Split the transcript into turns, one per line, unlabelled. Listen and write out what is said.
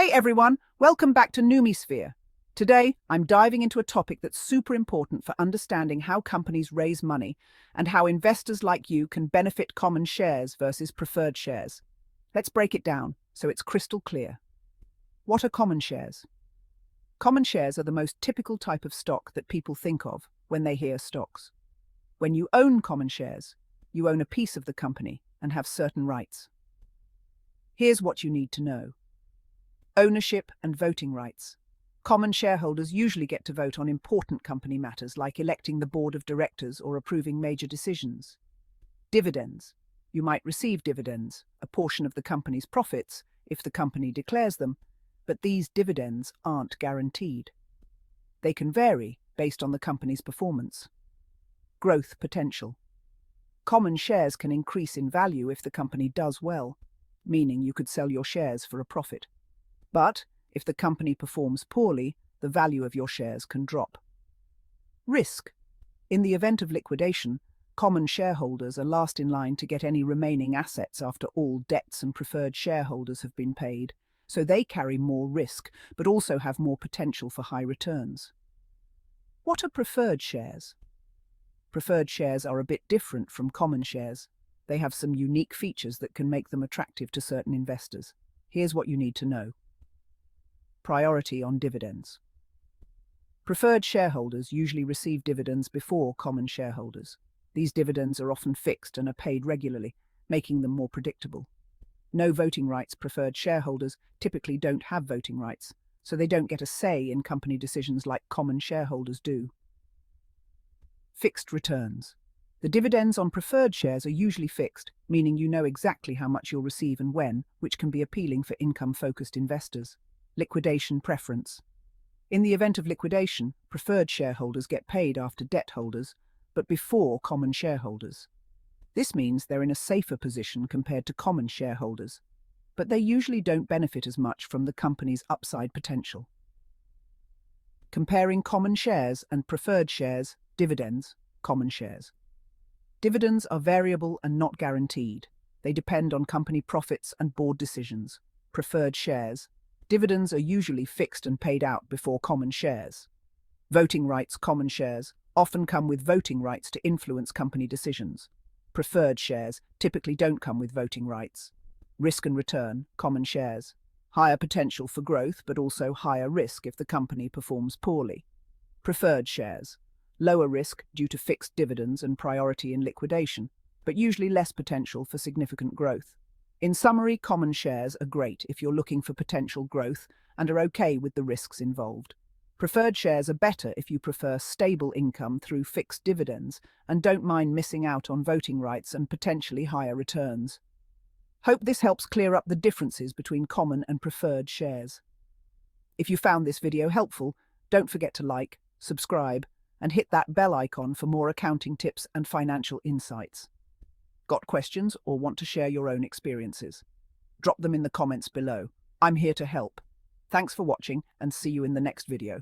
Hey everyone, welcome back to Numisphere. Today, I'm diving into a topic that's super important for understanding how companies raise money and how investors like you can benefit common shares versus preferred shares. Let's break it down so it's crystal clear. What are common shares? Common shares are the most typical type of stock that people think of when they hear stocks. When you own common shares, you own a piece of the company and have certain rights. Here's what you need to know. Ownership and voting rights. Common shareholders usually get to vote on important company matters like electing the board of directors or approving major decisions. Dividends. You might receive dividends, a portion of the company's profits, if the company declares them, but these dividends aren't guaranteed. They can vary based on the company's performance. Growth potential. Common shares can increase in value if the company does well, meaning you could sell your shares for a profit. But if the company performs poorly, the value of your shares can drop. Risk. In the event of liquidation, common shareholders are last in line to get any remaining assets after all debts and preferred shareholders have been paid, so they carry more risk, but also have more potential for high returns. What are preferred shares? Preferred shares are a bit different from common shares. They have some unique features that can make them attractive to certain investors. Here's what you need to know. Priority on dividends. Preferred shareholders usually receive dividends before common shareholders. These dividends are often fixed and are paid regularly, making them more predictable. No voting rights. Preferred shareholders typically don't have voting rights, so they don't get a say in company decisions like common shareholders do. Fixed returns. The dividends on preferred shares are usually fixed, meaning you know exactly how much you'll receive and when, which can be appealing for income-focused investors. Liquidation preference. In the event of liquidation, preferred shareholders get paid after debt holders, but before common shareholders. This means they're in a safer position compared to common shareholders, but they usually don't benefit as much from the company's upside potential. Comparing common shares and preferred shares, dividends, common shares. Dividends are variable and not guaranteed. They depend on company profits and board decisions. Preferred shares. Dividends are usually fixed and paid out before common shares. Voting rights. Common shares often come with voting rights to influence company decisions. Preferred shares typically don't come with voting rights. Risk and return. Common shares. Higher potential for growth, but also higher risk if the company performs poorly. Preferred shares. Lower risk due to fixed dividends and priority in liquidation, but usually less potential for significant growth. In summary, common shares are great if you're looking for potential growth and are okay with the risks involved. Preferred shares are better if you prefer stable income through fixed dividends and don't mind missing out on voting rights and potentially higher returns. Hope this helps clear up the differences between common and preferred shares. If you found this video helpful, don't forget to like, subscribe, and hit that bell icon for more accounting tips and financial insights. Got questions or want to share your own experiences? Drop them in the comments below. I'm here to help. Thanks for watching and see you in the next video.